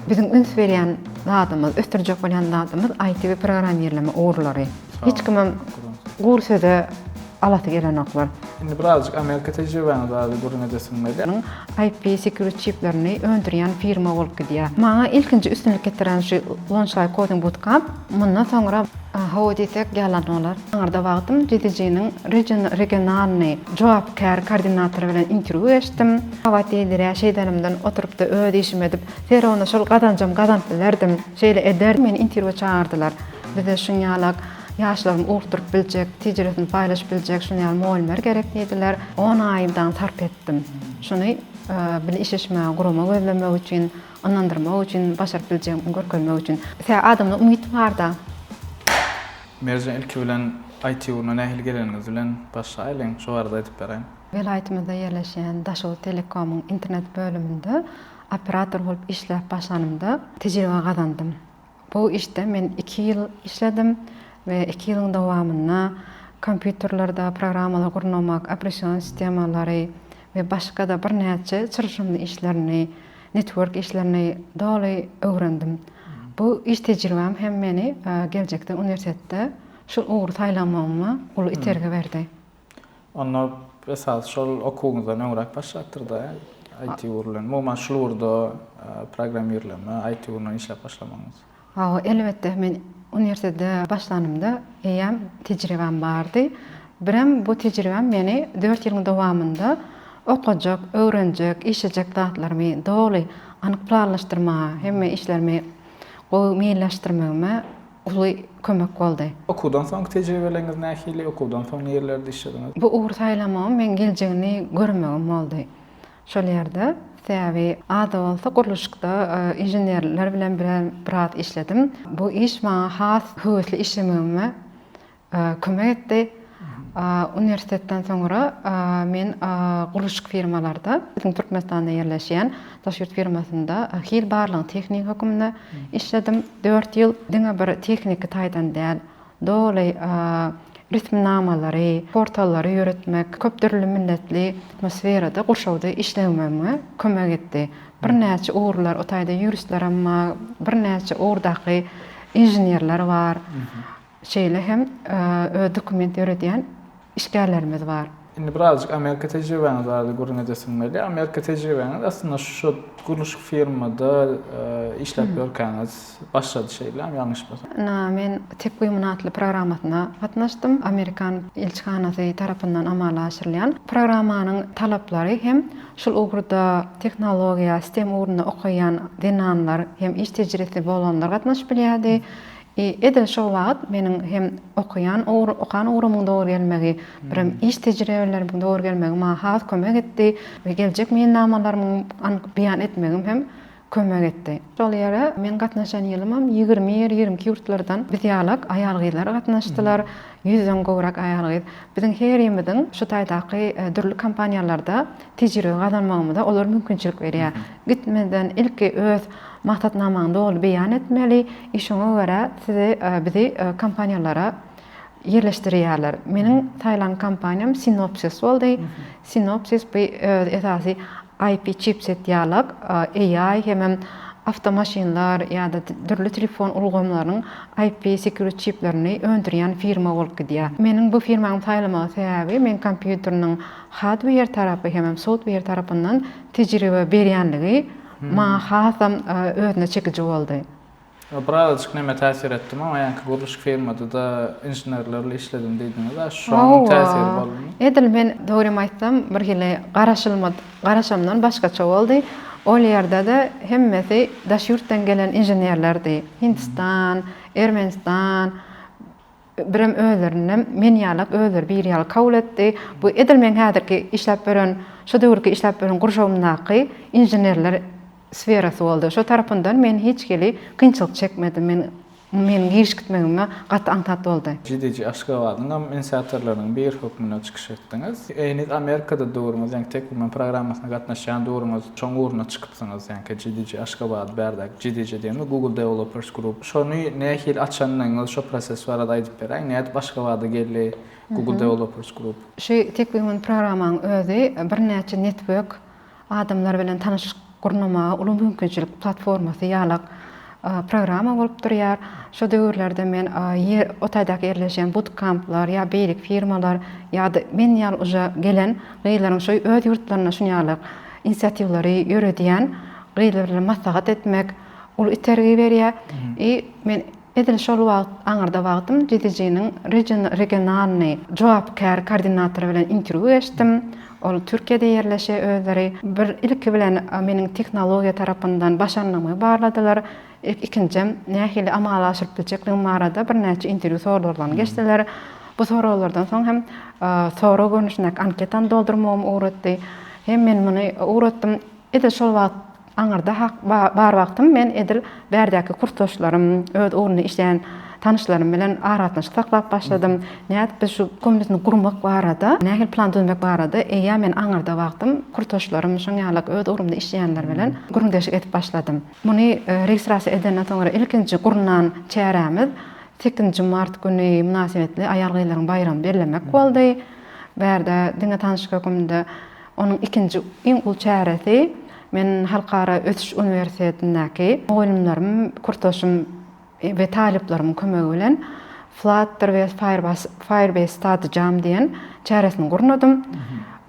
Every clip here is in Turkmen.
Bizim üns berýän zadymyz, östirjek bolýan zadymyz IT we programmerleme uğurlary. Hiç kimim gursada alasy gelen oklar. Şimdi birazcık Amerika tecrübeni daha bir gurun edesin böyle. IP security chiplerini öndürýän firma bolup gidýär. Maňa ilkinji üstünlik getiren şu Launchlight Coding Bootcamp, mundan soňra hawa diýsek ýalanlar. Aňarda wagtym GDG-niň regionalny jogapkär koordinatory bilen interview etdim. Hawa diýilýär şeýdanymdan oturupda öýde işim edip, "Ferona şol gazanjam gazandylardım." Şeýle eder meni interview çağırdylar. Bize şuňalak yaşlarım uğurturup bilecek, ticaretini paylaşıp bilecek şunlar muallimler gerek dediler. 10 aydan sarf ettim. Şunu bir işleşme kuruma gözlemek için, anlandırmak için, başarıp bileceğim, görkelmek için. Sen adamda umut var da. Mercan ilki bilen IT uğruna nähil geleniniz bilen başlayalım. Şu arada edip berayın. Vilayetimizde yerleşen Daşol Telekom'un internet bölümünde operator olup işlep başlanımda tecrübe kazandım. Bu işte ben 2 yıl işledim. Ve 2 yılın dowamında kompüterlerde programmalar kurmak, operasyon sistemleri ve başka da bir näçe çyrşymly işlerini, network işlerini doly öwrendim. Bu iş tecrübem hem meni gelecekde üniversitede şu uğur taýlamama ulu iterge berdi. Onu esas şol okuwuňyzdan öňrak başlatdyrdy. IT uğurlan. Muma şol uğurda programmerleme, IT uğruna işlep başlamaňyz. Ha, elbette men üniversitede başlanımda eýem tecrübem bardy. Birem bu tecrübem meni 4 ýylyň dowamında okujak, öwrenjek, işlejek zatlarmy doly anyk planlaşdyrma, hemme işlerimi goýmylaşdyrmama uly kömek boldy. Okuwdan soň tecrübeleriňiz nähili, okuwdan soň ýerlerde işlediňiz? Bu uğur taýlamam men geljegini görmegim boldy. Şol ýerde Täbi ada bolsa guruluşykda injenerler bilen birat işledim. Bu iş maňa has höwetli işlemegime kömek etdi. Üniversitetden soňra men guruluşyk firmalarda, bizim Türkmenistanda ýerleşýän Taşyurt firmasynda hil barlygyň teknik höküminde işledim. 4 ýyl diňe bir teknik taýdan däl, doly ritmnamalary, portallary ýöretmek, köp türlü milletli atmosferada gurşawda işlemegime kömek etdi. Bir näçe uğurlar otaýda ýuristler amma bir näçe uğurdaky injenerler bar. Şeýle hem dokument ýöretýän işgärlerimiz bar. Şimdi birazcık Amerika tecrübeniz vardı gurun edesin böyle. Amerika tecrübeniz aslında şu guruluşyk firmada işlep görkeniz başladı şeyler yanlış mı? Men tek uýmanatly programasyna gatnaşdym. Amerikan elçihanasy tarapyndan amala aşyrylýan programmanyň talaplary hem şol ugrda teknologiýa, sistem ugrunda okuyan denanlar hem iş tejribesi bolanlar gatnaşyp bilýärdi. Edil şol wagt meniň hem okan ugrumyň dogry gelmegi, birim iş tejribelerimiň dogry gelmegi maňa has kömek etdi we geljek meňnamalarymyň anyk beýan etmegim hem kömek etdi. Şol ýere men gatnaşan ýylymam 20-22 ýurtlardan biz ýalak aýalgylar gatnaşdylar. 100-den gowrak aýalgy. Biziň her ýerimiň şu taýdaky dürli kompaniýalarda tejribe gazanmagymyza olar mümkinçilik berýär. Gitmeden ilki öz maksatnamaňy doly beýan etmeli, işoňa görä sizi bizi kompaniýalara yerleşdirýärler. Meniň taýlan kompaniýam Synopsys boldy. Synopsys bu esasy IP chipset ýalak AI hem avtomaşinlar ýa-da türlü telefon ulgamlarynyň IP security chiplerini öndürýän firma bolup gidýär. Meniň bu firmanyň taýlamagy sebäbi men kompýuteriniň hardware tarapy hem software tarapyndan tejribe berýänligi maňa hasam özüne çekici boldy. Birazcık näme täsir etdim ama ýa-da guruluşyk firmada da injenerlerle işledim diýdiňiz. Şoň täsiri boldy. Edil men dogry aýtsam bir hili garaşamdan başgaça boldy. Ol ýerde de hemmesi Daşyurtdan gelen injenerlerdi. Hindistan, Ermenistan, birim özlerini men ýalak özler bir ýal kabul etdi. Bu edil men häzirki işlep beren, şu döwürki işlep beren gurşawyndaky injenerler sferasy boldy. Şu tarapyndan men hiç geli kynçylyk çekmedim. Men girişgitmegime gatty aňtat boldy. GDG Aşgabatyň inisiatorlarynyň bir hökmüne çykyş etdiňiz. Eýni Amerikada döwürmiz, ýani tek men programmasyna gatnaşan döwürmiz, çoň uğruna çykypsyňyz, ýani GDG Aşgabat berdik. GDG diými Google Developers Group. Şonu nähil açanyňyz, şu proses barada aýdyp beräň. Näde Aşgabatda geldi Google Developers Group? Şu tek men programmanyň özü bir näçe network adamlar bilen tanyşyk gurnama ulum mümkinçilik platformasy ýaly programa bolup durýar. Şo döwürlerde men otaydaky yerleşen bootcamplar ýa beýlik firmalar ýa-da men ýaly uja gelen gyýlaryň şo öz ýurtlaryna şunýaly inisiatiwlary ýöredýän gyýlarly maslahat etmek, ul itergi berýär. Men edil şol wagt aňarda wagtym GDJ-niň regionalny jogapkär koordinatory bilen interwyu geçdim. Ol Türkiýede yerleşe özleri bir ilki bilen meniň teknologiýa tarapyndan başarmamy barladylar. İkincim nähili amala aşyryp biljekligim barada bir näçe interwyu sorulardan geçdiler. Bu sorulardan soň hem soru görnüşinek anketan doldurmam uğratdy. Hem men muny uğratdym. Edil şol wagt aňarda bar wagtym men edil bärdäki kursdaşlarym, öz orunda işleýän tanışlarım bilen aratyny saklap başladym. Näet biz şu komitini gurmak barada, nähil plan düzmek barada, eýa men aňarda wagtym kursdaşlarym şoňaly öz orunda işleýänler bilen gurundaşyk etip başladym. Muny registrasiýa edenden soňra ilkinji gurundan çärämiz 8 mart güni münasibetli aýal gyýlaryň bayramy bellemek boldy. Bärde diňe tanışykymda onun ikinji iň ul çäresi men Halkara Ötüş Üniversitetindäki oýlumlarym, kursdaşym ve taliplerim kömegi bilen Flutter ve Firebase Study Jam diýen çäresini gurnadym.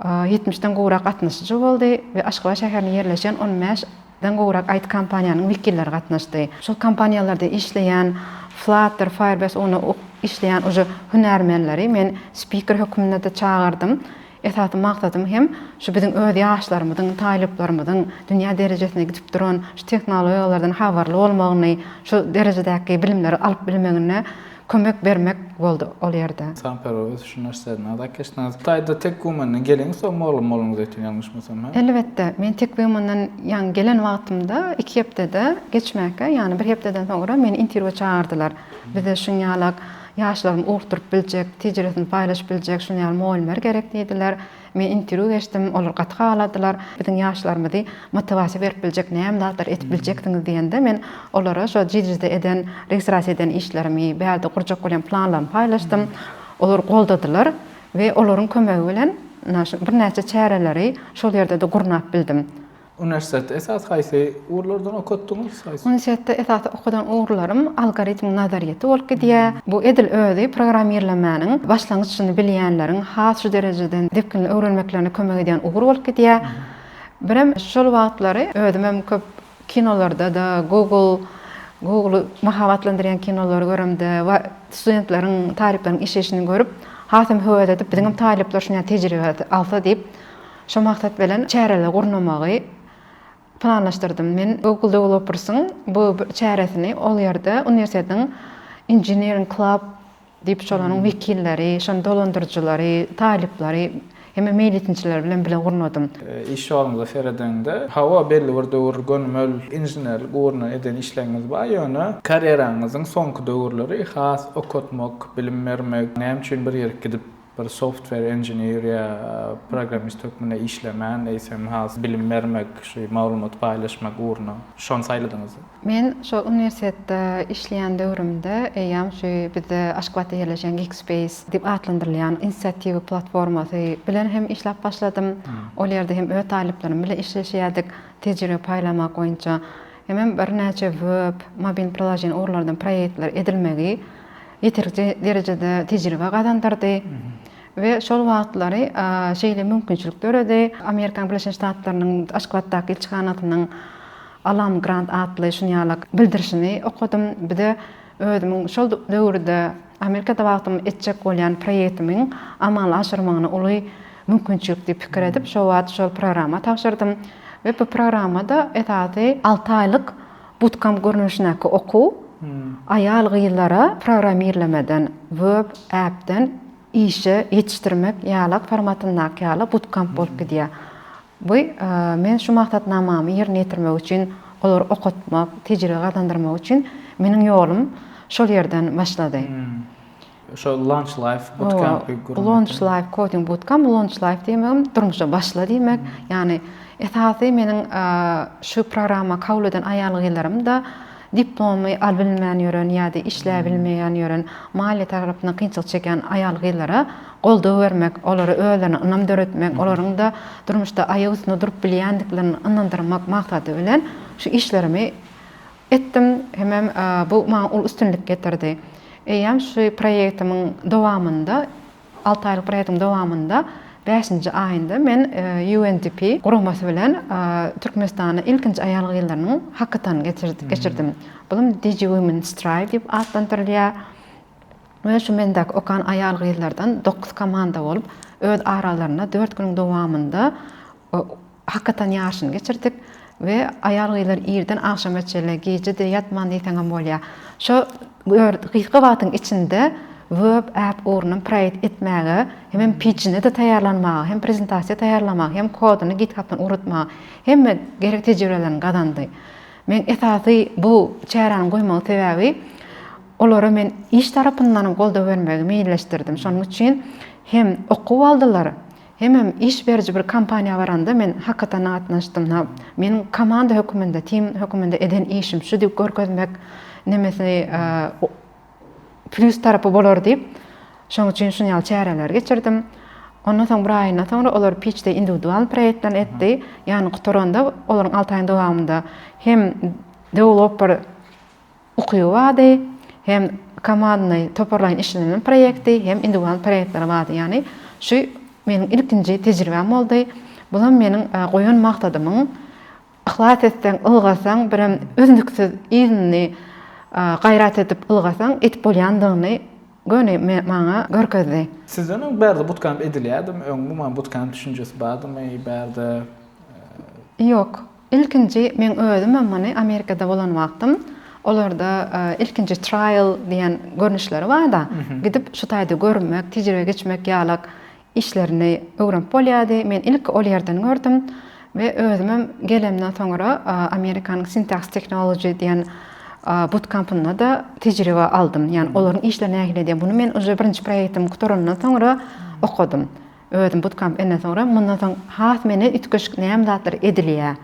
70den gowrak gatnaşyjy boldy we Aşgabat şäherine yerleşen 15den gowrak IT kompaniýanyň wekilleri gatnaşdy. Şol kompaniýalarda işleýän Flutter, Firebase onu işleýän oje hünärmenleri men speaker hökmünde de çağırdım. Esasy maksadym hem şu biziň öz ýaşlarymyzyň, taliplerimyzyň dünýä derejesine gidip duran şu teknologiýalardan habarly bolmagyny, şu derejedäki bilimleri alyp bilmegine kömek bermek boldy ol ýerde. Sampero Ötüş Üniversitetine da geçdiniz. Taýda tek gumanyň geleňiz o moluňyz etdiň ýalňyşmasam. Elbetde, men tek gumanyň ýa gelen wagtymda 2 hepdede geçmäke, ýani 1 hepdeden soňra meni interwýa çağırdylar. Bize şuňaly ýaşlarym uğurturup biljek, tejribesini paýlaşyp biljek şuňaly moýullar gerek diýdiler. Men interwyu geçdim, olar gatga aladylar. Biziň ýaşlarymyzy motivasiýa berip biljek, näme zatlar etip biljekdiňiz diýende men olara şo GDJ-de eden, registrasiýa eden işlerimi, bäde gurjak bolan planlarymy paýlaşdym. Olar goldadylar we olaryň kömegi bilen bir näçe çäreleri şol ýerde de gurnap bildim. Üniversitede esas haýsy uğurlardan okutdyňyz? Üniversitede esas okudan uğurlarım algoritm nazariýeti bolup gidýär. Bu edil özi programmerlemeniň başlangyçyny bilýänleriň has şu derejeden depkinli öwrenmeklerine kömek edýän uğur bolup gidýär. Birem şol wagtlary özüm köp kinolarda da Google mahabatlandyrýan kinolary göremde we studentleriň tarifleriň işeşini görüp hasym höwet edip biziň talipler şuňa tejribe alsa diýip şo maksat bilen çäreler gurnamagy planlaşdırdım. Men Google Developers'ın bu çäresini ol ýerde universitetiň Engineering Club diýip şolanyň wekilleri, şon dolandyrjylary, talipleri hem meýletinçiler bilen gurnadym. İş ýoluňyza seredende hawa belli bir döwür gönmel inženerlik gurna eden işleriniz bar ýöne karýeraňyzyň soňky döwürleri has okutmak, bilim bermek, näme üçin bir ýerge gidip bir software engineer ya programist hökmünde işlemen, eýsem has bilim bermek, şu maglumat paýlaşmak urna. Şon saýladyňyz. Men şu universitetde işleýän döwrümde eýam şu bizde Aşgabatda yerleşen Geekspace diýip atlandyrylýan inisiatiw platformasy bilen hem işläp başladym. Ol ýerde hem öz taliplerim bilen işleşýärdik, tejribe paýlamak boýunça. Hem bir näçe web, mobil proje urlardan proýektler edilmegi ýeterli derejede tejribe gazandyrdy. Ve şol wagtlary şeýle mümkinçilik göredi. Amerikan Birleşik Ştatlarynyň Aşgabatdaky elçihanatynyň Alam Grant atly şuňaly bildirişini okudum. Bir de özümiň şol döwürde Amerikada wagtym etjek bolýan proýektimiň amala aşyrmagyny uly mümkinçilik diýip pikir edip şol wagt şol programa tapşyrdym. Ve bu programada etady 6 aýlyk bootcamp görnüşinäki okuw aýal gyýlara programmerlemeden, web app'den işe yetiştirmek ýaly formatyndaky ýaly bootcamp bolup gidýär. Bu men şu maksatnamamy ýerine ýetirmek üçin, olar okutmak, tejribe gazandyrmak üçin meniň ýolum şol ýerden başlady. Şol Launch Life bootcamp Launch Life Coding Bootcamp, Launch Life diýmem, durmuşa başla diýmek. Ýani esasy meniň şu programa kabul eden aýal gyýlarym da diplomy albilmeýän ýören ýa-da işläbilmeýän ýören maýly tarapyna kynçylyk çeken aýal gyzlara goldaw bermek, olary öýlerini ynam döretmek, olaryň da durmuşda aýagy üstünde durup bilýändiklerini ynandyrmak maksady bilen şu işlerimi etdim. Hemem bu maňa ul üstünlik getirdi. Eýem şu proýektimiň dowamında 6 aýlyk proýektiň dowamında 5-nji aýynda men UNDP guramasy bilen Türkmenistanyň ilkinji aýal gyzlarynyň hakykatan geçirdim. Bulum Digi Women Strive diýip adlandyrylýar. Ve şu mendäki okan aýal gyzlardan 9 komanda bolup öz aralaryna 4 güniň dowamında hakykatan ýaşyny geçirdik ve aýal gyzlar ýerden akşam etjele gece de ýatman diýsen bolýar. Şu gysga wagtyň içinde web app ornun proýekt etmäge, hem pitchini de taýýarlanmagy, hem prezentasiýa taýýarlamagy, hem koduny GitHub'dan uratmagy, hem gerek tejribelerini gadandy. Men esasy bu çärany goýmagy sebäbi olara men iş tarapyndan goldaw bermegi meýilleşdirdim. Şonuň üçin hem okuw aldylar, hem iş berji bir kompaniýa baranda men hakykatan atnaşdym. Meniň komanda höküminde, team höküminde eden işim şu diýip görkezmek nemesi plus tarapy bolar diýip şoň üçin şuňal çäreler geçirdim. Ondan soň bir aýyndan soňra olar pitchde individual proýektler etdi. Ýani guturanda olaryň 6 aýyň dowamında hem developer okuýy bady, hem komandany toparlaýan işlenen proýekti, hem individual proýektler bady. Ýani şu meniň ilkinji tejribem boldy. Bulam meniň goýan maksadymyň ihlas etseň, ylgasaň, birem özlüksiz izni gayrat edip ılgasaň etip bolýandygyny göni maňa görkezdi. Sizden berde bootcamp edilýärdi, öňe bootcamp düşünjesi bardymy, berde? Yok. İlkinji men özüm many Amerikada bolan wagtym, olarda ilkinji trial diýen görnüşleri bar da, gidip şu taýda görmek, tejribe geçmek ýalyk işlerini öwrenip bolýardy. Men ilk ol ýerden gördüm we özüm gelemden soňra Amerikanyň Syntax Technology diýen bootcamp'ına da tejribe aldım. Yani olaryň işlerini nähile bunu men uja birinji proýektim guturundan soňra okudum. Özüm bootcamp enden soňra mundan soň has meni ütkeşik näme zatlar edilýär.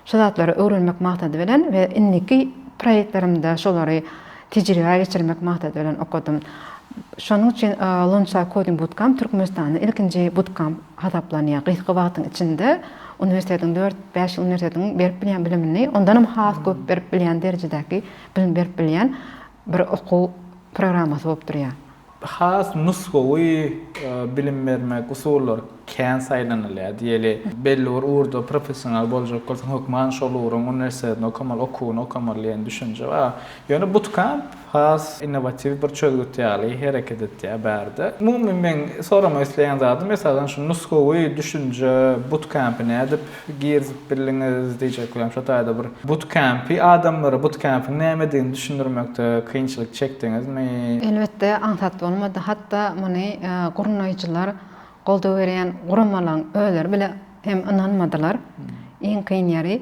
Şu zatlary öwrenmek maksady bilen we inniki proýektlerimde şolary tejribe geçirmek maksady bilen okudum. Şonuň üçin Launchpad Coding Bootcamp Türkmenistanyň ilkinji bootcamp hasaplanýar. Gysga wagtyň içinde universitetiň 4-5 ýyl universitetiň berip bilýän bilimini ondanam has köp berip bilýän derejedäki bilim berip bilýän bir okuw programmasy bolup durýar. Has nusgowy bilim bermek usullary kän saýlanylýar diýeli belli bir urda professional boljak bolsaň hökman şol uruň universitetinde okamal okuwuny okamalýan düşünje bar. Ýöne bootcamp has innovativ bir çözgütýärli hereket etýär berde. Umumy men sorama isleýän zatym mesalan şu nusgowy düşünje bootcamp'ine edip girzip bildiňiz diýjek bolam şu taýda bir bootcamp'i adamlara bootcamp'in näme diýeni düşündirmekde kynçylyk çekdiňizmi? Elbetde aňsat bolmady. Hatda many gurunajylar goldaw berýän guramalaryň öýleri bile hem inanmadylar. Iň kyn ýeri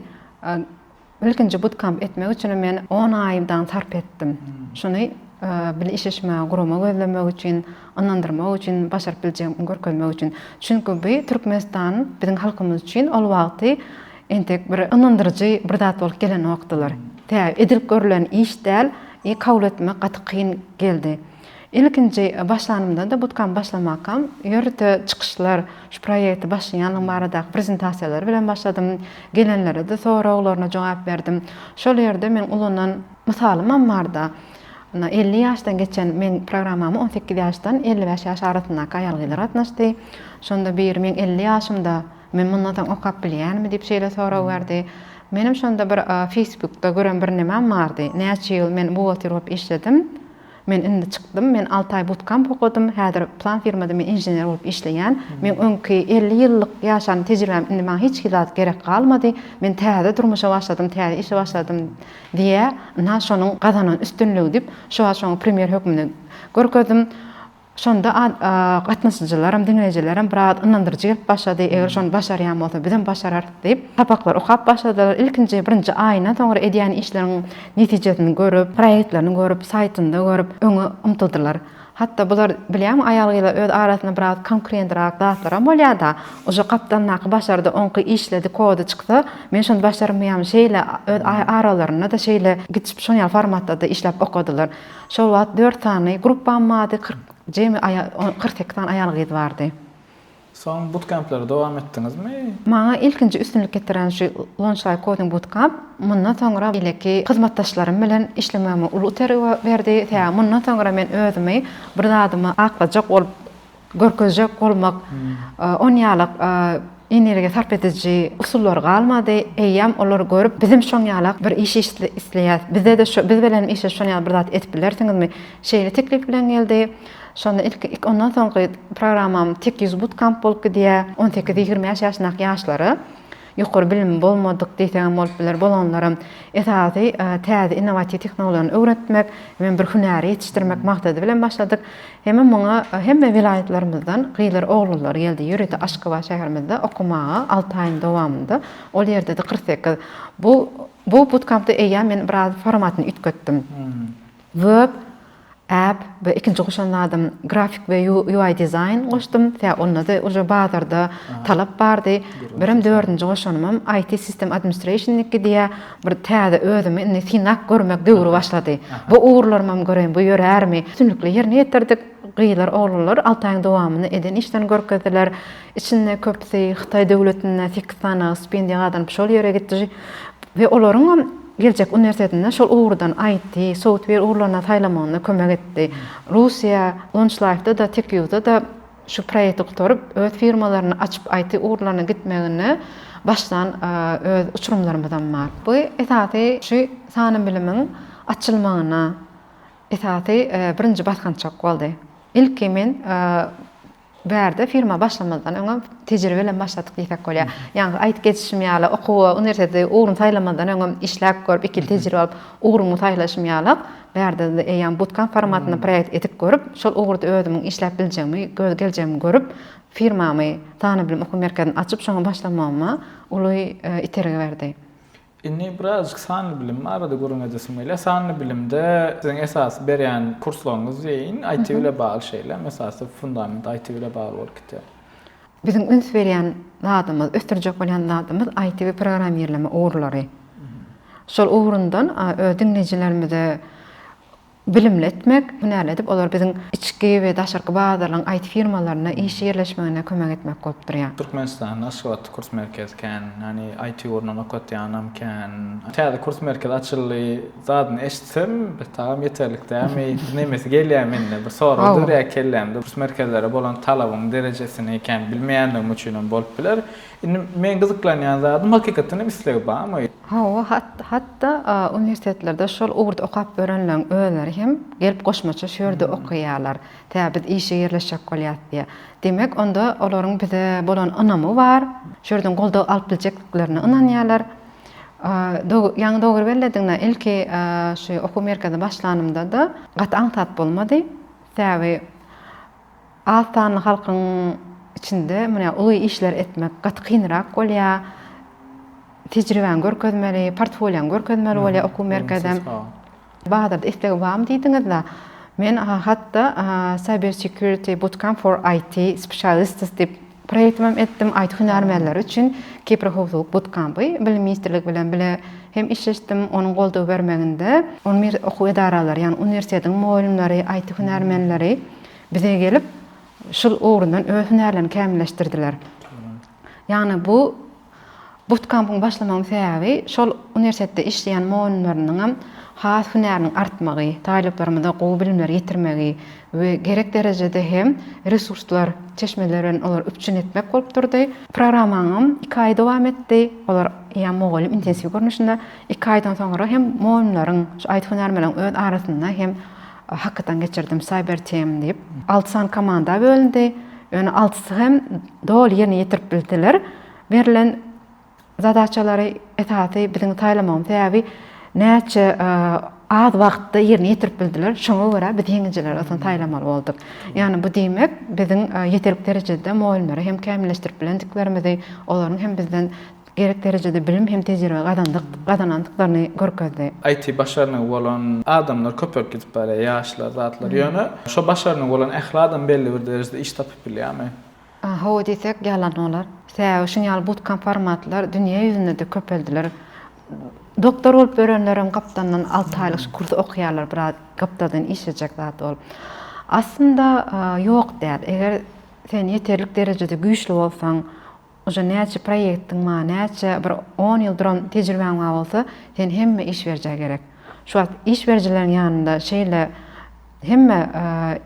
ilkinji bootcamp etmek üçin men 10 aýdan sarp etdim. Şuny bir işleşme gurama gözlemek üçin, inandyrmak üçin, başaryp biljegimi görkezmek üçin. Çünki bu Türkmenistan biziň halkymyz üçin ol wagty entek bir inandyrjy bir zat bolup gelen wagtlar. Edilip görülen iş däl, kabul etmek gaty kyn geldi. İlkinji başlanymda da bootcamp başlamakam ýörde çykyşlar, şu proýekti başlaýanyň barada prezentasiýalar bilen başladym. Gelenlere de soraklaryna jogap berdim. Şol ýerde men ulandan misalym barda. 50 ýaşdan geçen men programmamy 18 ýaşdan 55 ýaş arasyndaky aýal gyzlar atnaşdy. Şonda bir men 50 ýaşymda men mundan okap bilýänmi diýip şeýle sorag berdi. Menim şonda bir Facebook'da gören bir nemem bardy. Näçe ýyl men bu oturup işledim. Men indi çykdym, men 6 aý bootcamp okudum. Häzir plan firmada men injener bolup işleýän. Men öňki 50 ýyllyk ýaşan tejribem indi maňa hiç zat gerek galmady. Men täze durmuşa başladym, täze işe başladym diýe, şonuň gazanyň üstünligi diýip, şoň premier hökmüni görkezdim. Şonda gatnaşyjylarym, dinleýijilerim biraz inandyrjy gelip başlady. Eger şonu başarýan bolsa, bizem başarar diýip tapaklar okap başladylar. İlkinji birinji aýyna soňra edýän işleriň netijesini görüp, proýektlerini görüp, saýtynda görüp öňe umtyldylar. Hatta bular bilýän aýalyla öz arasynda biraz konkurentrak zatlara bolýada. Oja kaptannaky başardy, onky işledi, kody çykdy. Men şonu başarmaýam şeýle öz aralaryna da şeýle gitip şoňal formatda da işläp okadylar. Şol wagt 4 tany gruppanmady 40 jemi 40 tan aýal gyz bardy. Son bootcamp'lara devam etdiňizmi? Maňa ilkinji üstünlük getiren şu Launchlight Coding Bootcamp, mundan soňra bileki hyzmatdaşlarym bilen işlememe uly terbiýe berdi. Täze mundan soňra men özümi bir zadymy aklajak bolup görkezjek bolmak, 10 ýyllyk energe sarp edici usullar galmady. Eýem olar görüp bizim şoň ýyllyk bir iş isleýär. Bizde de şu biz bilen işe şoň ýyl bir zat etip bilersiňizmi? Şeýle teklif bilen geldi. Şonda ilk ondan soňky programam tek 100 bootcamp bolup gidýär. 18-20 ýaşlaryň ýaşlary ýokary bilim bolmadyk diýsen bolup biler bolanlarym esasy täze innovativ tehnologiýany öwretmek, men bir hünäri ýetişdirmek maksady bilen başladyk. Hemme muňa hemme vilayetlerimizden gyýlar oglanlar geldi. Ýüreti Aşgabat şäherimizde okumaga 6 aýyň dowamında. Ol ýerde de 48. Bu bootcampda eýär men biraz formatyny ütgetdim. Web app ve ikinci goşanladım grafik ve UI design goşdum. Täze onda da uja bazarda talap bardy. Birim 4-nji goşanmam IT System Administration diýär. Bir täze özümi indi sinak görmek döwri başlady. Bu uğurlarmam göreyim, bu ýörärmi? Üstünlikle ýerine ýetirdik. Gyýlar oglanlar 6 aýyň dowamyny eden işden görkezdiler. İçinde köpsi Hytaý döwletine 8 tane stipendiýadan şol ýere gitdi. Ve olaryň gelecek üniversitetinde şol uğurdan IT, software uğurlarına taýlamagyna kömek etdi. Russiya, Launchlight'da da TechU'da da şu proýekti gutaryp öz firmalaryny açyp IT uğurlaryna gitmegini başdan öz uçurumlarymdan bar. Bu esasy şu sany bilimiň açylmagyna esasy birinji baskançak boldy. İlki men bärde firma başlamazdan öňe tejribe bilen başladyk diýsek bolýar. Ýani IT geçişim ýaly okuwa üniversitede uğrun taýlamadan öňe işläp görüp iki tejribe alyp uğrumy taýlaşym ýaly bärde de eýan bootcamp formatyny proýekt edip görüp şol uğurda özümiň işläp biljegimi, geleceğimi görüp firmamy tany bilim okuw merkezini açyp şoňa başlamama uly iterge berdi. Inni birazcık sanly bilim arada görüňejesem sanly bilimde sizin esas berýän kurslaryňyz ýeň IT ile bagly şeýler, meselsä fundament IT ile bagly bolup gitýär. Bizim üns berýän zadymyz, östirjek bolýan zadymyz IT we programmerleme uğurlary. Şol uğrundan dinleyijilerimize bilimli etmek, hünärli edip olar bizim içki we daşarky bazarlaryň IT firmalaryna iş ýerleşmegine kömek etmek bolup durýar. Türkmenistan Aşgabat kurs merkezi kan, yani IT uğrundan okutýanam kan. Täze kurs merkezi açyldy, zadyny eşitsem, tamam ýeterlik dämi, nemesi gelýär menne. Bir soraw durýar kellämde. Kurs merkezlere bolan talabyň derejesini eken bilmeýändigim üçin bolup biler. Men gyzyklanýan zadym hakykatynda isleg barmy? Hatta üniversitetlerde şol uğurda okap öğrenilen öğeler hem gelip koşmaça şöyle okuyalar. Täze biz işe ýerleşjek bolýar diýe. Demek onda olaryň bize bolan anamy var. Şerden golda alyp biljeklerini inanýarlar. Ýa-ni dogry belledinä ilki şu okuw merkezine başlanymda da gat'aň tat bolmady. Täze altan halkyň içinde mene uly işler etmek gat kynrak bolýar. Tejriben görkezmeli, portfolyoň görkezmeli bolýar okuw merkezinde. Bazarda isleg bam diýdiňizler. Men hatta Cyber Security Bootcamp for IT Specialists dip proýektim etdim IT hünärmenleri üçin Kiprohowluk bootcampy bilim ministrligi bilen bile hem işleşdim onuň goldaw bermeginde. Onu okuw edaralary, ýani üniversitetiň muallimleri, IT hünärmenleri bize gelip şol uğrundan öz hünärlerini kämilleşdirdiler. Ýani bu bootcampyň başlamagyň sebäbi şol üniversitetde işleýän muallimleriň has hünäriniň artmagy, taýlaplarymyza gowy bilimler ýetirmegi we gerek derejede hem resurslar, çeşmelerini olar üpçün etmek bolup durdy. Programmam 2 aý dowam etdi. Olar ýa mugallim intensiv görnüşinde 2 aýdan soňra hem muallimleriň, şu IT hünärmeniň öz arasynda hem hakykatan geçirdim cyber team diýip 6 san komanda bölündi. Ýöne 6sy hem dol ýerine ýetirip bildiler. Berilen zadaçalary esasy biziň taýlamam sebäbi näçe az wagtda ýerine ýetirip bildiler. Şoňa görä biz ýeňijiler aslyn taýlamaly boldyk. Ýani bu diýmek biziň ýeterlik derejede muallimleri hem kämilleşdirip bilendiklerimizi, olaryň hem bizden gerek derecede bilim hem tecrübe kazanandıklarını görkezdi. IT başarını olan adamlar köpek gidip böyle yaşlar, zatlar yönü. Şu başarını olan ähladan belli bir derecede iş tapıp bilýärmi? Hawa desek yalan olar. Säbäbi şuňal bootcamp formatlar dünýä ýüzünde de köpeldiler. Doktor bolup örenlerim kaptandan 6 aýlyk kurs okuýarlar, bir kaptadan işlejek zat ol. Aslında ýok däl. Eger sen ýeterlik derecede güýçli bolsaň, oja näçe proýektiň ma, näçe bir 10 ýyl duran tejribeň bolsa, sen hemme iş berjek gerek. Şu wagt iş berjileriň ýanynda şeýle hemme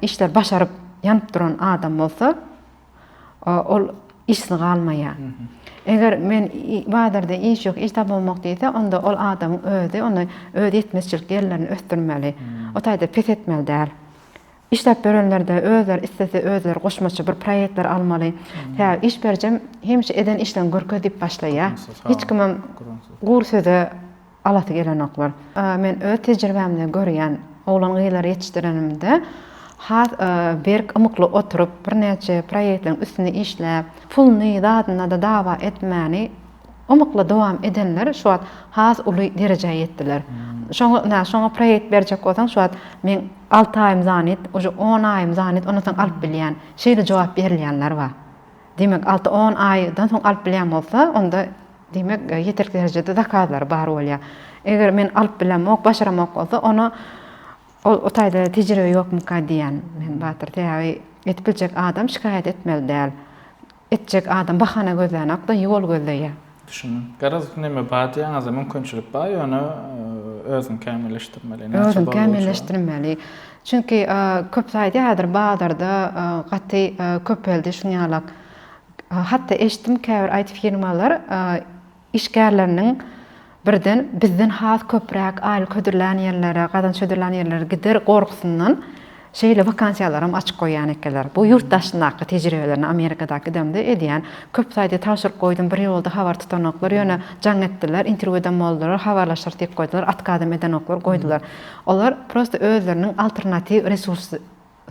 işler başaryp ýanyp duran adam bolsa, ol işsiz galmaýar. Eger men badarda iş ýok, iş tapalmak diýse, onda ol adamyň onu özi etmezçilik ýerlerini östürmeli. O taýda pes etmeli däl. İşlep berenlerde özler istese özler goşmaçy bir proýektler almaly. Ha, iş berjem hemşe eden işden görke dip başlaýar. Hiç kimem gursada alasy gelenoklar. Men öz tejribemde görýän oglan gyýlar ýetişdirenimde berk ymykly oturup bir näçe proýektleriň üstüne işläp, pulny zadyna da dawa etmäni ymykly dowam edenler şu wagt uly derejeye ýetdiler. Şoňa proýekt berjek bolsaň şu wagt men 6 aýym zanit, oja 10 aýym zanit, ondan alyp bilýän, şeýle jogap berilýänler bar. Demek 6-10 aýdan soň alyp bilýän bolsa, onda demek ýeterli derejede zakatlar bar bolýar. Eger men alyp bilenmek, başaramak bolsa, onu o taýda tejribe ýokmy diýen men batyr täze etbiljek adam şikayet etmeli däl. Etjek adam bahana gözlänok da ýol gözleýär. Düşünün. Garaz näme baýýaňyza mümkinçilik bar, ýöne özüni kämilleşdirmeli. Özüni kämilleşdirmeli. Çünki köp saýdýardyr bazarda gaty köpeldi şuňalak. Hatda eşitdim käbir IT firmalar işgärleriniň birden bizden has köpräk aýl ködürlän ýerlere, gadan çödürlän ýerlere gider gorkusundan şeýle vakansiýalaram açyk goýan ekenler. Bu ýurtdaşlynaky tejribelerini Amerikadaky demde edýän köp saýda taşyryp goýdum, bir ýolda habar tutanoklar ýöne jaň etdiler, interwýudan boldular, habarlaşyr diýip goýdular, atkadym edenoklar goýdular. Olar prosta özleriniň alternativ resurs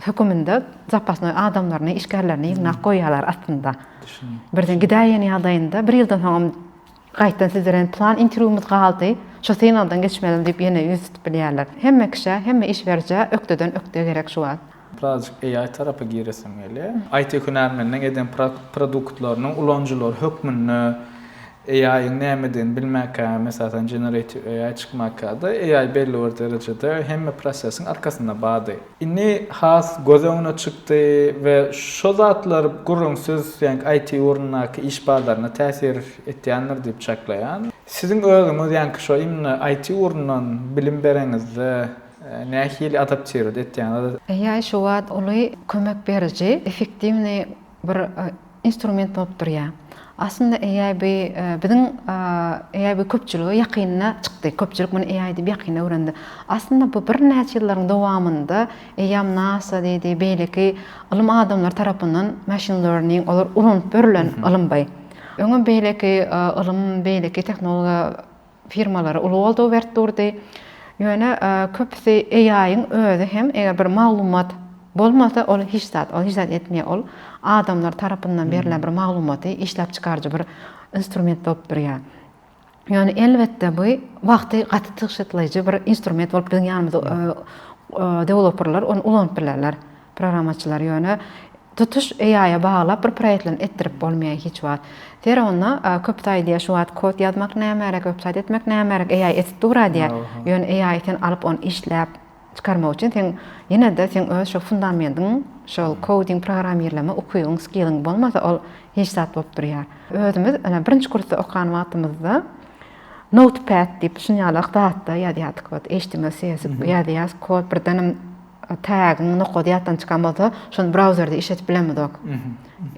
höküminde zapasny adamlaryny, işgärlerini ýygnap goýýarlar aslında. Birden gidäýän ýagdaýynda bir ýyldan soň gaýtdan sizleriň plan interwýumyz galdy. Şo senaldan geçmeli diýip ýene ýüzüp bilýärler. Hemme kişi, hemme iş berje ökdeden ökde gerek şu wagt. Birazcık AI tarapy giresem gelýär. IT hünärmeniniň eden produktlarynyň ulanjylar hökmüni AI'yň nämeden bilmäkä, mesalan generative AI çykmakda da AI belli bir derejede hemme prosesiň arkasynda bady. Inni has gözüňe çykdy we şo zatlar gurrunsyz ýani IT urunnaky iş barlaryna täsir etýänler diýip çaklaýan. Siziň özüňiz ýani şo IT urundan bilim bereňizde nähili adaptir etýän? AI şu wagt oly kömek berji, effektivni bir instrument bolup durýar. Aslında AI bir köpçülüğü yakınına çıktı. Köpçülük bunu AI diye yakınına öğrendi. Aslında bu bir neçe yılların devamında AI NASA dedi belki ilim adamlar tarafından machine learning olur ulanıp bölülen ilim bay. Öňe belki ilim belki teknoloji firmaları ulu oldu vertdirdi. Ýöne köpsi AI'yň özü hem eger bir maglumat bolmasa ol hiç zat etmeýär, ol adamlar tarapyndan berilen bir maglumaty işläp çykarjy bir instrument bolup durýar. Ýani elbetde bu wagty gaty tyşytlaýjy bir instrument bolup biziň ýanymyzda deweloperler onu ulanyp bilerler, programmaçylar ýöne tutuş AI'ya baglap bir proýektlerini etdirip bolmaýar hiç wagt. Terona köp taýda şu wagt kod ýazmak nämerek, website etmek nämerek AI etdura diýär. Ýöne AI-den alyp onu işläp çıkarmak için sen yine de sen öz şu fundamentin, şu coding programmerleme okuýuň, skilling bolmasa ol hiç zat bolup durýar. Özümiz ana birinci kursda okugan wagtymyzda Notepad diýip şuňalak datda ýazýardyk, HTML, CSS ýazýas, kod birden tagın nokodiýatdan çykan bolsa, şonu browserda işletip bilemedik.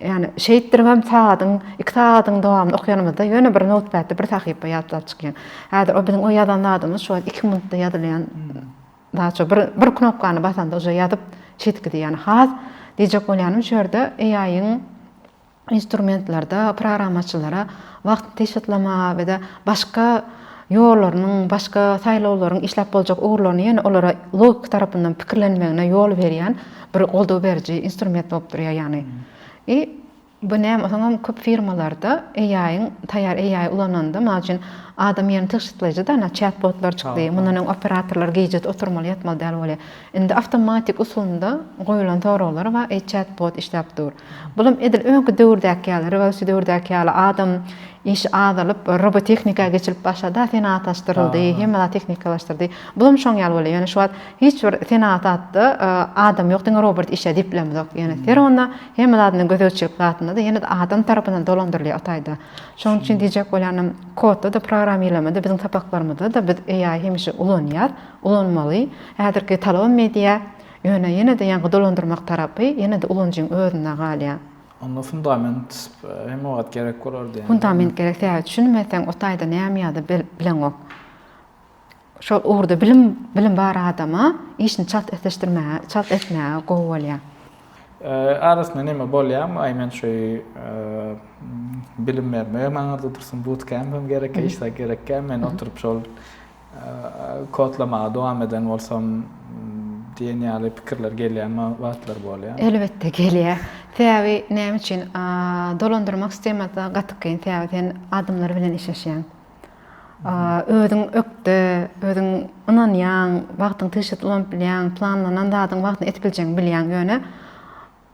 Yani şeýitdirmem saatın, 2 saatyň dowamlı okuýanymyzda ýöne bir Notepadda bir sahypa ýazıp çykýan. Häzir o biziň o ýazanlarymyz şu 2 minutda ýazylýan. Daha çok bir knopkany basanda oja ýazyp şetkidi ýani has diýjek bolýanym şu ýerde AI'yň instrumentlarda programmaçylara wagt teşviklama we de başga ýollarynyň, başga saýlawlaryň işläp boljak ugurlaryny ýene olara logik tarapyndan pikirlenmegine ýol berýän bir goldaw berji instrument bolup durýar ýani. Bu näme oňam köp firmalarda AI'ň taýýar AI ulananda maçyn adam ýene tyşytlaýjy da chatbotlar çykdy. Mundan operatorlar gejet oturmaly ýatmaly däl bolýar. Indi awtomatik usulunda goýulan soraglary we chatbot işläp dur. Bulam edil öňkü döwürdäki ýaly, rewolsiýa döwürdäki ýaly adam iş azalyp robotehnika geçilip başlady, senataşdyryldy, hemme teknikalaşdyrdy. Bulam şoň ýaly bolýar. Ýani şu wagt hiç bir senatatda adam ýok, diňe robot işe diplomadyk. Ýani seronda hemme adyny gözetçilik zatynda da ýene de adam tarapyndan dolandyrylýar ataýda. Şoň üçin diýjek bolýanym kodda da programmalamada biziň tapaklarymyzda da biz AI hemişe ulanýar, ulanmaly. Häzirki talab media ýene de ýa-da dolandyrmak tarapy ýene de ulanjyň özüne galýar. Onda fundament hem wagt gerek bolardy. Fundament gerek ýa düşünmeseň otaýda näme ýa-da bilen ok. Şol urda bilim bar adama işini çat etmäge gowalýar. Arasynda näme bolýar? Aýmen şu bilim berme, maňarda dursun bootcamp hem gerek, işler gerek. Men oturup şol kodlamaga dowam eden bolsam diýen ýaly pikirler gelýärmi, wagtlar bolýar. Elbetde gelýär. Täbi näme üçin dolandyrmak istemede gatykyn täbi adamlar bilen işleşýän. Özüň ökde, özüň ynanýan, wagtyň tyşytlan bilýän, planlanan dadyň wagtyny etbilýän bilýän ýöne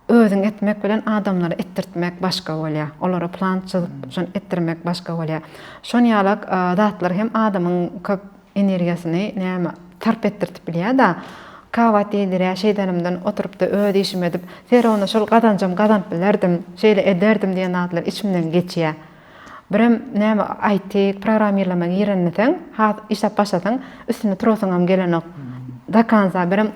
özüň etmek bilen adamlary etdirtmek başga bolýar. Olara plan çyzyp, şonu etdirmek başga bolýar. Şoň ýalyk zatlar hem adamyň köp energiýasyny näme tarp etdirtip bilýär da kavat edilýär, şeýdanymdan oturup da öz işim edip, "Serowna şol gazanjam bilerdim, şeýle ederdim" diýen zatlar içimden geçýär. Birem näme IT programmerlama girenneň, işe başlasaň, üstüne turasaňam gelenek. Dakanza birem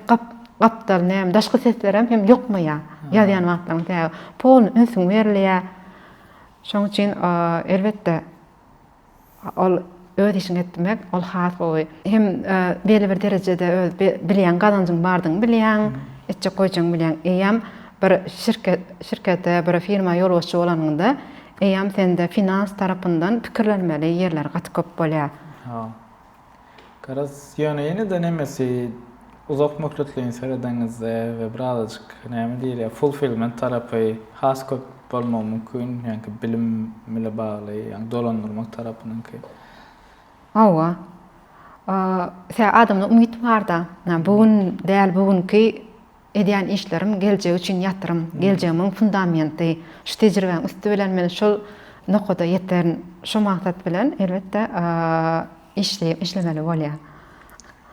gapdal näme daşky seslerem hem ýokmaýar. Ýazýan wagtlaryň pol ünsüň berilýär. Şoň üçin elbetde ol öz işini etmek, ol has boly. Hem belli bir derejede öz bilýän gazanjyň bardyň bilýän, etjek goýjaň bilýän. Eýam bir şirketde, bir firma ýolbaşçy bolanynda eýam sende finans tarapyndan pikirlenmeli ýerler gaty köp bolýar. Garaz ýöne de nemesi uzak möhletliğin seredenizde ve birazcık näme diýilýär, fulfillment tarapy has köp bolmagy mümkin, ýani bilim bilen bagly, ýani dolandyrmak tarapynynky. Awa. Adamda umyt bar da. Bugün däl bugünki edýän işlerim geljek üçin ýatyrym, geljegimin fundamenty, şu tejribeň üstü bilen men şol nokada ýeterin, şu maksat bilen elbetde işlemeli bolýar.